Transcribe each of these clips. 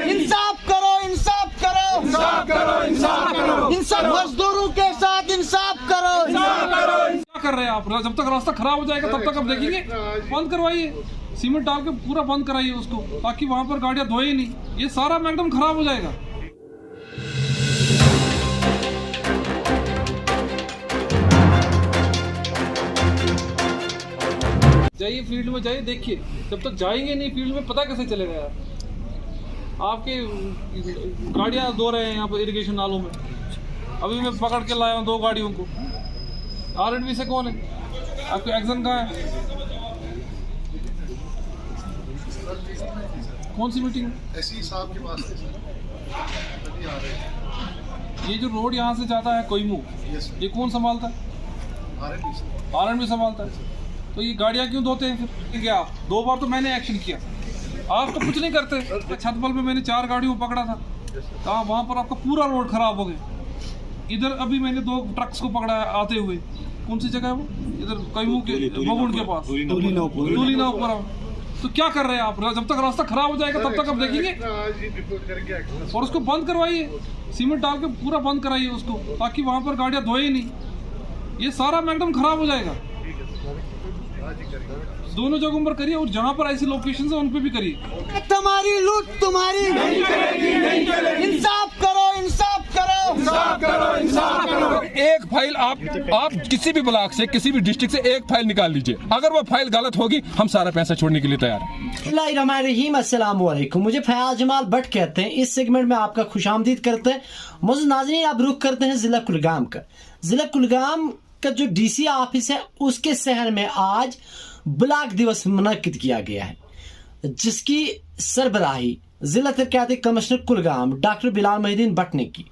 इंसाफ करो, इंसाफ करो, इंसाफ करो, इंसाफ करो, इंसाफ मजदूरों के साथ इंसाफ करो, इंसाफ करो। क्या कर रहे हैं आप? जब तक रास्ता खराब हो जाएगा तब तक आप देखेंगे। बंद करवाइए, सीमेंट डाल के पूरा बंद कराइए उसको, ताकि वहां पर गाड़ियां धोए ही नहीं। ये सारा मैकडम खराब हो जाएगा। जाइए फील्ड में, जाइए देखिए। जब तक जाएंगे नहीं फील्ड में, पता कैसे चलेगा यार? आपके गाड़ियां धो रहे हैं यहाँ पर इरिगेशन नालों में। अभी मैं पकड़ के लाया हूँ 2 गाड़ियों को। R&B से कौन है? आपके एक्शन कहाँ है? कौन सी मीटिंग? एसई साहब के पास ये जो रोड यहाँ से जाता है कोईमू, ये कौन संभालता है? R&B संभालता है। तो ये गाड़ियाँ क्यों धोते हैं फिर? क्या 2 बार तो मैंने एक्शन किया, आप तो कुछ नहीं करते। छतबल में मैंने 4 गाड़ियों को पकड़ा था, कहाँ वहाँ पर आपका पूरा रोड खराब हो गया। इधर अभी मैंने 2 ट्रक्स को पकड़ा है आते हुए। कौन सी जगह है वो? इधर कोईमू के बगुड़ के पास, तुलीना ऊपर। तो क्या कर रहे हैं आप? जब तक रास्ता खराब हो जाएगा तब तक आप देखेंगे। और उसको बंद करवाइए, सीमेंट डाल के पूरा बंद कराइए उसको, ताकि वहां पर गाड़ियां धोए ही नहीं। ये सारा मैकडम खराब हो जाएगा। दोनों जगहों पर करिए, और जहां पर ऐसी लोकेशन है उन पे भी करिए। तुम्हारी लूट तुम्हारी नहीं चलेगी, नहीं चलेगी। इंसाफ करो, इंसाफ करो, इंसाफ करो, इंसाफ करो। एक फाइल आप किसी भी ब्लॉक से, किसी भी डिस्ट्रिक्ट से एक फाइल निकाल लीजिए। अगर वो फाइल गलत होगी, हम सारा पैसा छोड़ने के लिए तैयार हैं। बिस्मिल्लाहिर्रहमानिर्रहीम, अस्सलाम वालेकुम। मुझे फयाज जमाल भट्ट कहते हैं। इस सेगमेंट में आपका खुशामदीद करते हैं। मौजूद नाज़रीन, आप रुख करते हैं जिला कुलगाम का। जिला कुलगाम का जो DC ऑफिस है, उसके शहर में आज ब्लॉक दिवस मुनक्किद किया गया है, जिसकी सरबराही जिला तरक्याती कमिश्नर कुलगाम डॉक्टर बिलाल मोहिद्दीन भट्ट ने की।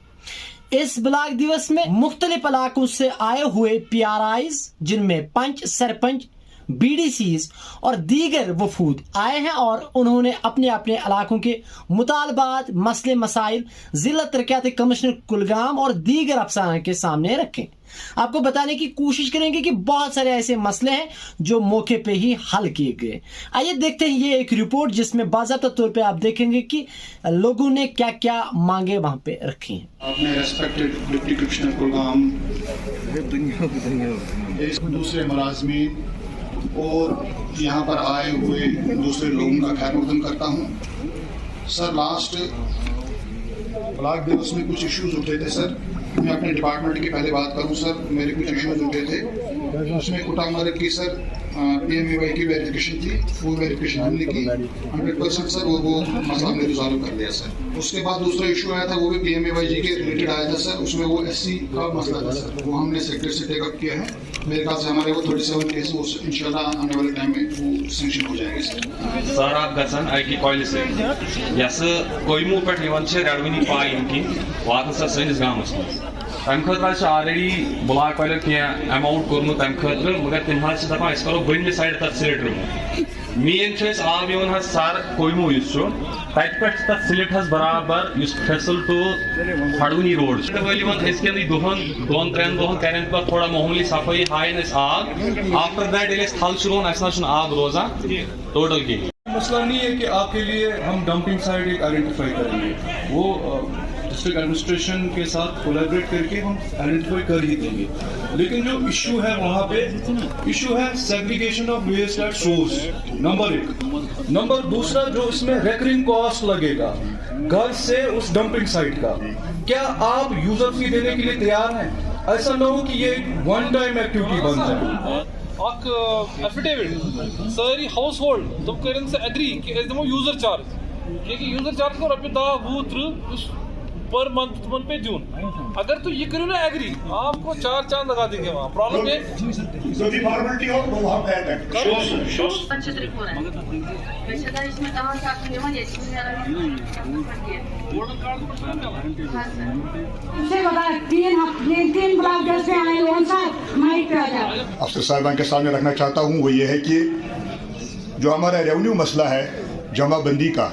इस ब्लॉक दिवस में मुख्तलिफ इलाकों से आए हुए PRIs, जिनमें पंच, सरपंच, BDCs और दीगर वफूद आए हैं, और उन्होंने अपने अपने इलाकों के मुतालबात, मसले मसाइल जिला तरक्याती कमिश्नर कुलगाम और दीगर अफसरान के सामने रखे। आपको बताने की कोशिश करेंगे कि बहुत सारे ऐसे मसले हैं जो मौके पे ही हल किए गए। आइए देखते हैं ये एक रिपोर्ट, जिसमें बाज़ाब्ता तौर पे आप देखेंगे कि लोगों ने क्या क्या मांगे वहां पे रखी हैं। आपने रेस्पेक्टेड डिप्टी कमिश्नर कुलगाम, दूसरे मुलाजमीन और यहाँ पर आए हुए दूसरे लोगों का खैर मकदम करता हूँ। सर, लास्ट ब्लॉक दिवस में कुछ इश्यूज उठे थे। सर, मैं अपने डिपार्टमेंट की पहले बात करूं। सर, मेरे कुछ इश्यूज उठे थे, उसमें कुटामर की सर PMAY की वेरिफिकेशन थी, फुल वेरिफिकेशन हमने की 100% सर, वो मसला हमने रिजॉल्व कर लिया सर। उसके बाद दूसरा इशू आया था, वो भी PMAY के रिलेटेड आया था सर। उसमें वो SC का मसला था सर, वो हमने सेक्रेटरी से टेकअप किया है। मेरे ख्याल से हमारे वो 37 केस वो इंशाल्लाह आने वाले टाइम में वो सैंक्शन हो जाएंगे सर। सर, आप गसन अकि कॉलेज से यस कोईमू पे रेडवनी पाई इनकी वात सर सैनिस गामस तम खतर ऑलरेडी ब्लॉक वाले अमाउंट कोर्मुत तम खतर, मगर तम दपान अस करो ब्रिंज साइड तक स्लिट मेन आब यहां सर कोईमू तत पे स्लिट बराबर फेसल टू फड़वनी रोड दुहन 2-3 दोहन करें थोड़ा मामूली सफाई हायन आब आफ्टर दैट थल रोन आब रोजान टोटल कहीं। मसला नहीं है कि आपके लिए हम डंपिंग साइट एक आइडेंटिफाई करेंगे, वो डिस्ट्रिक्ट एडमिनिस्ट्रेशन के साथ कोलैबोरेट करके हम आइडेंटिफाई कर ही देंगे। लेकिन जो इशू है वहाँ पे इशू है segregation of waste at source, number 1। Number दूसरा, जो इसमें रेकरिंग कॉस्ट लगेगा घर से उस डंपिंग साइट का, क्या आप यूजर फी देने के लिए तैयार हैं? ऐसा ना हो कि ये वन टाइम एक्टिविटी बन जाए। एफिडेविट सारी हाउस होल्ड तुम कर एग्री कि दमो यूजर चार्ज, क्योंकि यूजर चार्ज को ₹10-20 पर मंथ तुम पे दून। अगर तो ये करो ना एग्री, आपको 4 चांद लगा देंगे वहाँ। प्रॉब्लम है अफसर साहिबान के सामने रखना चाहता हूँ, वो ये है कि जो हमारा रेवेन्यू मसला है जमाबंदी का,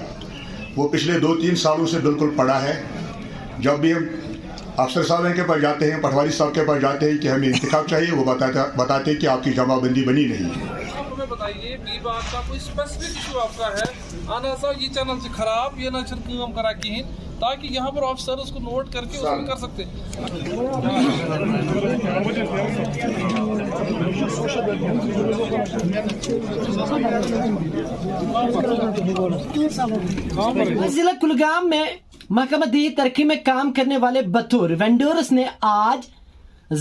वो पिछले 2-3 सालों से बिल्कुल पड़ा है। जब भी हम अफसर साहब के पास जाते हैं, पटवारी साहब के पास जाते हैं कि हमें इंतखाब चाहिए, वो बताते हैं कि आपकी जमाबंदी बनी नहीं है। बताइए बी बात का कोई स्पेसिफिक इशू आपका है आना सा ये चैनल से खराब ये ना काम करा कहीं ताकि यहाँ पर ऑफिसर उसको नोट करके उसमें कर सकते जिला कुलगाम में महकमा दी तरक्की में काम करने वाले बतौर वेंडर्स ने आज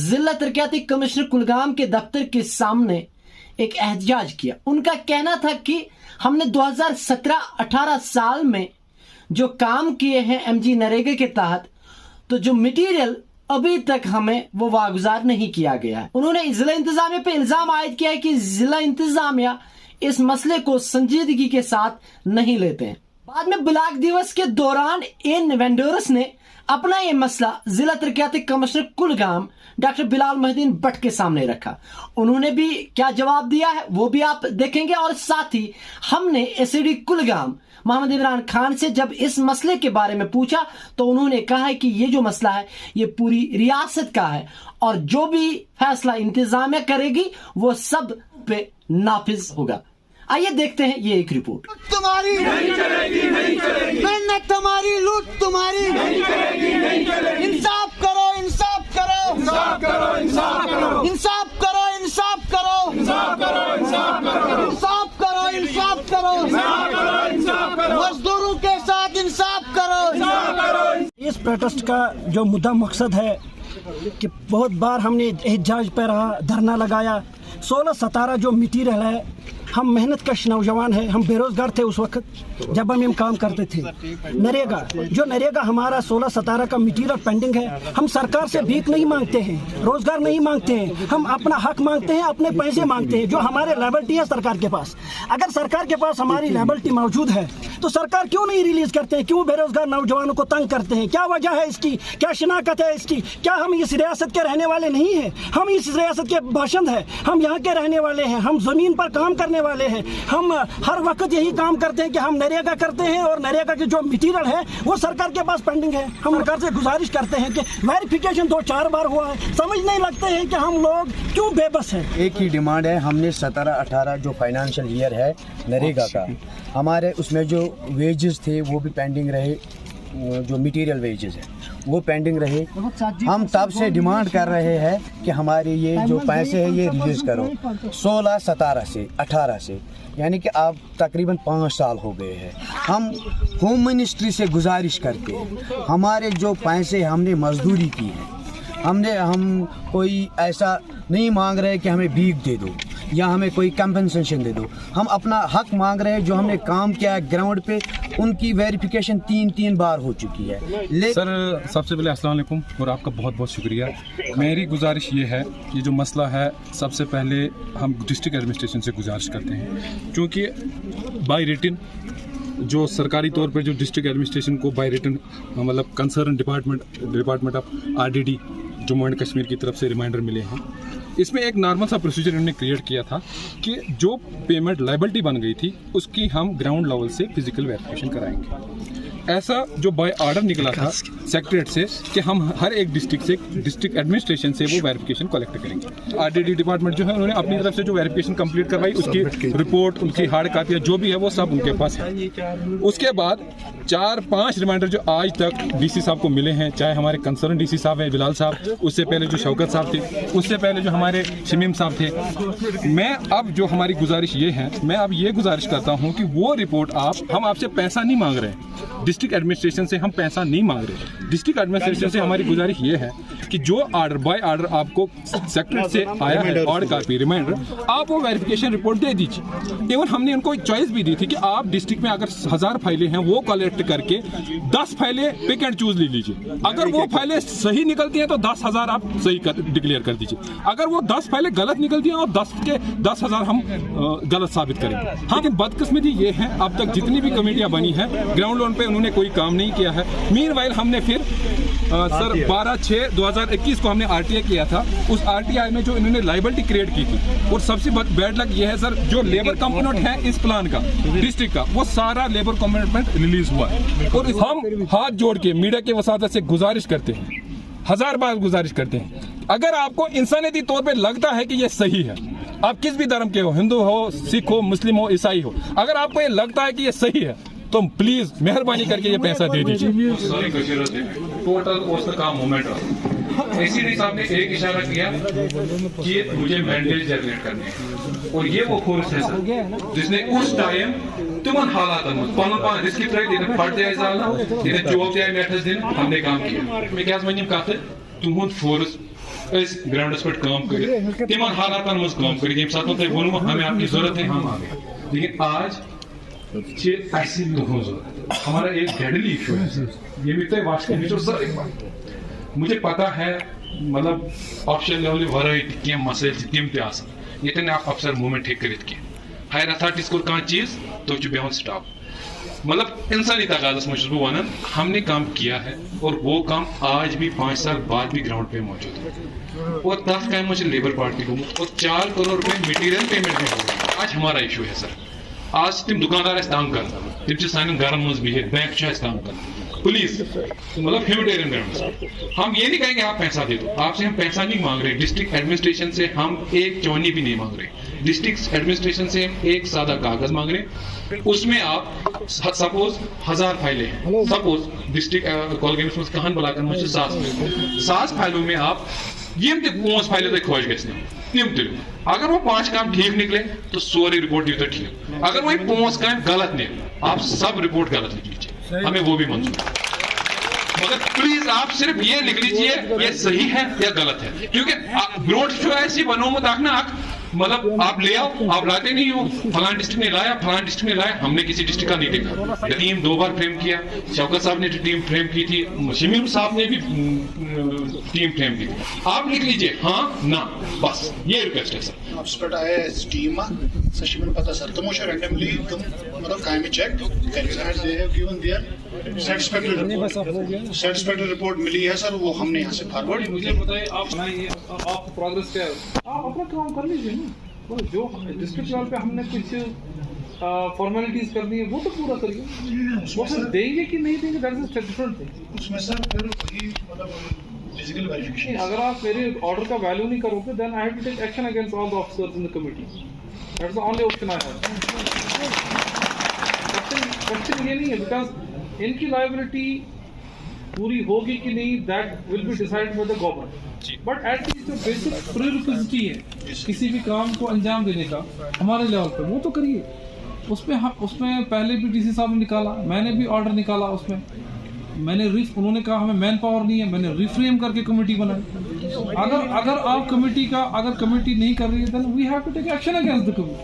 जिला तरक्याती कमिश्नर कुलगाम के दफ्तर के सामने एक एहतजाज किया। उनका कहना था कि हमने 2017-18 साल में जो काम किए हैं एमजी नरेगा के तहत, तो जो मटेरियल अभी तक हमें वो वागुजार नहीं किया गया है। उन्होंने जिला इंतजामिया पे इल्जाम आयद किया है कि जिला इंतजामिया इस मसले को संजीदगी के साथ नहीं लेते हैं। बाद में ब्लॉक दिवस के दौरान इन वेंडर्स ने अपना ये मसला जिला तरक्याती कमिश्नर कुलगाम डॉक्टर बिलाल मोहिद्दीन भट्ट के सामने रखा। उन्होंने भी क्या जवाब दिया है वो भी आप देखेंगे। और साथ ही हमने एसडी कुलगाम मोहम्मद इमरान खान से जब इस मसले के बारे में पूछा तो उन्होंने कहा है कि ये जो मसला है ये पूरी रियासत का है और जो भी फैसला इंतजामिया करेगी वो सब पे नाफिज होगा। आइए देखते हैं ये एक रिपोर्ट। तुम्हारी नहीं चलेगी, नहीं चलेगी। मेहनत तुम्हारी, लूट तुम्हारी नहीं चलेगी, नहीं चलेगी। इंसाफ करो, इंसाफ करो, इंसाफ करो, इंसाफ करो, इंसाफ करो, इंसाफ करो, इंसाफ करो, इंसाफ करो, इंसाफ करो, इंसाफ करो, इंसाफ करो, इंसाफ करो, मजदूरों के साथ इंसाफ करो, इंसाफ करो। इस प्रोटेस्ट का जो मुद्दा मकसद है कि बहुत बार हमने एहतजाज पर रहा, धरना लगाया। 16-17 जो मटीरियल है, हम मेहनत कश नौजवान हैं, हम बेरोजगार थे उस वक्त जब हम काम करते थे। नरेगा हमारा 16-17 का मटीरियल पेंडिंग है। हम सरकार से भीख नहीं मांगते हैं, रोजगार नहीं मांगते हैं, हम अपना हक मांगते हैं, अपने पैसे मांगते हैं जो हमारे लायबिलिटी है सरकार के पास। अगर सरकार के पास हमारी लायबिलिटी मौजूद है तो सरकार क्यों नहीं रिलीज करते हैं? क्यों बेरोजगार नौजवानों को तंग करते हैं? क्या वजह है इसकी? क्या शिनाख्त है इसकी? क्या हम इस रियासत के रहने वाले नहीं हैं? हम इस रियासत के बाशिंद हैं, हम यहाँ के रहने वाले हैं, हम जमीन पर काम करने वाले हैं। हम हर वक्त यही काम करते हैं कि हम नरेगा करते हैं और नरेगा के जो मटीरियल है वो सरकार के पास पेंडिंग है। हम सरकार से गुजारिश करते हैं कि वेरिफिकेशन 2-4 बार हुआ है, समझ नहीं लगते हैं कि हम लोग क्यों बेबस हैं। एक ही डिमांड है, हमने 17-18 जो फाइनेंशियल ईयर है नरेगा का, हमारे उसमें जो वेजेस थे वो भी पेंडिंग रहे, जो मटेरियल वेजेस है वो पेंडिंग रहे। हम तब से डिमांड कर रहे हैं कि हमारे ये जो पैसे हैं ये रिलीज करो। 16-17 से 18 से यानी कि अब तकरीबन 5 साल हो गए हैं। हम होम मिनिस्ट्री से गुजारिश करते हैं, हमारे जो पैसे हमने मजदूरी की है, हम कोई ऐसा नहीं मांग रहे कि हमें भीख दे दो या हमें कोई कंपनसेशन दे दो। हम अपना हक मांग रहे हैं। जो हमने काम किया है ग्राउंड पे उनकी वेरिफिकेशन 3 बार हो चुकी है। सर सबसे पहले अस्सलाम वालेकुम और आपका बहुत बहुत शुक्रिया। मेरी गुजारिश ये है, ये जो मसला है सबसे पहले हम डिस्ट्रिक्ट एडमिनिस्ट्रेशन से गुजारिश करते हैं, क्योंकि बाय रिटन जो सरकारी तौर पर जो डिस्ट्रिक्ट एडमिनिस्ट्रेशन को बाय रिटन मतलब concern department of RDD Jammu and Kashmir की तरफ से रिमाइंडर मिले हैं। इसमें एक नॉर्मल सा प्रोसीजर इन्होंने क्रिएट किया था कि जो पेमेंट लायबिलिटी बन गई थी उसकी हम ग्राउंड लेवल से फिजिकल वेरिफिकेशन कराएंगे। ऐसा जो बाय ऑर्डर निकला था सेक्रेटरीट से कि हम हर एक डिस्ट्रिक्ट एडमिनिस्ट्रेशन से वो वेरिफिकेशन कलेक्ट करेंगे। RDD डिपार्टमेंट जो है उन्होंने अपनी तरफ से जो वेरिफिकेशन कंप्लीट करवाई, उसकी रिपोर्ट, उनकी हार्ड कापियाँ जो भी है वो सब उनके पास है। उसके बाद 4-5 रिमाइंडर जो आज तक DC साहब को मिले हैं, चाहे हमारे कंसर्न DC साहब हैं बिलाल साहब, उससे पहले जो शौकत साहब थे, उससे पहले जो हमारे शमीम साहब थे। मैं अब जो हमारी गुजारिश ये है, मैं अब ये गुजारिश करता हूँ कि वो रिपोर्ट हम आपसे पैसा नहीं मांग रहे हैं, डिस्ट्रिक्ट एडमिनिस्ट्रेशन से हम पैसा नहीं मांग रहे। डिस्ट्रिक्ट एडमिनिस्ट्रेशन से हमारी गुजारिश ये है कि जो ऑर्डर बाय ऑर्डर आपको सेक्रेटरीट से आया है, ऑर्डर कॉपी रिमाइंडर, आप वो वेरिफिकेशन रिपोर्ट दे दीजिए। इवन हमने उनको एक चॉइस भी दी थी कि आप डिस्ट्रिक्ट में अगर 1000 फाइलें हैं वो कलेक्ट करके 10 फाइलें पिक एंड चूज ले लीजिए। अगर वो फाइलें सही निकलती हैं तो 10,000 आप सही डिक्लेयर कर दीजिए। अगर वो 10 फाइलें गलत निकलती हैं और 10 के 10,000 हम गलत साबित करेंगे। हाँ, लेकिन बदकिस्मती ये है अब तक जितनी भी कमेटियां बनी हैं ग्राउंड लेवल पे उन्होंने कोई काम नहीं किया है। मीनवाइल हमने फिर सर 12/6/2021 को हमने RTI किया था। उस RTI में जो इन्होंने लायबिलिटी क्रिएट की थी, और सबसे बैड लक ये है सर, जो लेबर कंपोनेंट है इस प्लान का डिस्ट्रिक्ट का, वो सारा लेबर कंपोनेंट रिलीज हुआ है। और हम हाथ जोड़ के मीडिया की वसादत से गुजारिश करते हैं, 1000 बार गुजारिश करते हैं, अगर आपको इंसानियती तौर पे लगता है कि ये सही है आप किस भी धर्म के हो, हिंदू हो, सिख हो, मुस्लिम हो, ईसाई हो, अगर आपको ये लगता है कि ये सही है तो प्लीज मेहरबानी करके ये पैसा दे दीजिए। टोटल का मूवमेंट एसीडी साहब ने एक इशारा किया कि मुझे मैंडेट जनरेट करने हैं, और ये वो फोर्स है सर जिसने उस टाइम तुमन हालात पन रिस्क त्रे फट चोब दिन हमने काम किया। मैं क्या वन कत तुहद फोर्स ग्राउंडस पे काम कर तिम हालात मज काम कर ये सात तुम वो हमें आपकी जरूरत है हम आ गए, लेकिन आज हमारा एक डेडली इशू है सर, ये भी तो वाश सर मुझे पता है मतलब ऑप्शन लेवल वराई क्या मसले तम ये अफसर मूवमेंट हे कर हायर अथॉरिटीज को कह चीज तो बेहन स्टाफ मतलब इंसानी तकाज़स में बह वन हमने काम किया है और वो काम आज भी 5 साल बाद भी ग्राउंड पे मौजूद है, और तथ काम में लेबर पार्टी को और 4 करोड़ रुपए मटीरियल पेमेंट में आज हमारा इशू है सर। आज तम दुकानदार तंग कर तम सान घर मज बिहित बैंक तंग कर पुलिस मतलब ह्यूमैनिटेरियन ग्राउंड हम ये नहीं कहेंगे आप पैसा दे दो, आपसे हम पैसा नहीं मांग रहे, डिस्ट्रिक्ट एडमिनिस्ट्रेशन से हम एक चौनी भी नहीं मांग रहे, डिस्ट्रिक्ट एडमिनिस्ट्रेशन से हम एक सादा कागज मांग रहे, उसमें आप सपोज 1000 फाइलें हैं, सपोज डिस्ट्रिक्ट कॉलगेम्स में कहन बलाकन में 7 फाइलों में आप ये 5 फाइलें तक खोज गए तम तुल, अगर वो 5 काम ठीक निकले तो सोरी रिपोर्ट दी तो ठीक, अगर वही 5 काम गलत निकले आप सब रिपोर्ट गलत लिख लीजिए, हमें वो भी मंजूर, मगर प्लीज आप सिर्फ ये लिख लीजिए ये सही है या गलत है, क्योंकि ब्रोड शो ऐसी बनोमत आखना मतलब आप ले आओ, आप लाते नहीं हो, फलान डिस्ट्रिक्ट ने लाया, फलान डिस्ट्रिक्ट ने लाया, हमने किसी डिस्ट्रिक्ट का नहीं देखा। टीम 2 बार फ्रेम किया, शौकत साहब ने टीम फ्रेम की थी, शमीम साहब ने भी टीम फ्रेम की थी, आप लिख लीजिए हाँ ना, बस ये रिक्वेस्ट है सर। आप आए टीम सर पता सर तुम रैंडमली तुम मतलब कायम चेक सेटिस्फैक्टरी रिपोर्ट मिली है सर, वो हमने यहाँ से फॉरवर्ड। मुझे बताइए आप प्रोग्रेस क्या है, आप अपना काम कर लीजिए ना, तो जो डिस्ट्रिक्ट लेवल पे हमने कुछ फॉर्मेलिटीज करनी है वो तो पूरा करिए, वो फिर देंगे कि नहीं देंगे दैट इज डिफरेंट थिंग। उसमें सर फिर वही मतलब फिजिकल वेरिफिकेशन, अगर आप मेरे ऑर्डर का वैल्यू नहीं करोगे then I have to take action against all the officers in the committee, that's the only option I have. Question ये नहीं है बिकॉज इनकी लायबिलिटी पूरी होगी कि नहीं that will be decided by the government, but at least जो basic प्रीरिक्विजिटी है किसी भी काम को अंजाम देने का हमारे लेवल पे वो तो करिए। उसमें पहले भी डीसी साहब ने निकाला, मैंने भी ऑर्डर निकाला, उसमें मैंने उन्होंने कहा हमें मैन पावर नहीं है, मैंने रिफ्रेम करके कमेटी बनाई। अगर आप अगर कमेटी नहीं कर रही है then we have to take action against the committee.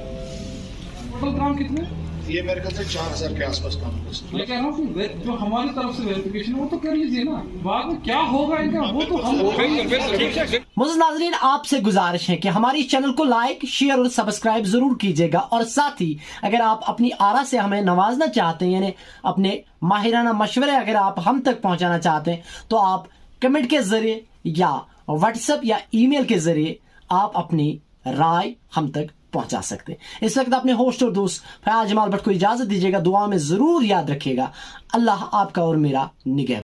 Total काम कितने, ये मेरे ख्याल से 4000 के आसपास काम हो। मैं कह रहा हूँ कि जो हमारी तरफ से वेरिफिकेशन वो तो कर लीजिए ना, बाद में क्या होगा इनका वो तो हम मुझे नाज़रीन आपसे गुजारिश है कि हमारी चैनल को लाइक, शेयर और सब्सक्राइब जरूर कीजिएगा, और साथ ही अगर आप अपनी आरा से हमें नवाजना चाहते हैं, यानी अपने माहिराना मशवरे अगर आप हम तक पहुंचाना चाहते हैं, तो आप कमेंट के जरिए या व्हाट्सएप या ईमेल के जरिए आप अपनी राय हम तक पहुंचा सकते हैं। इस वक्त अपने होस्ट और दोस्त फयाज जमाल भट्ट को इजाजत दीजिएगा, दुआ में जरूर याद रखिएगा। अल्लाह आपका और मेरा निगह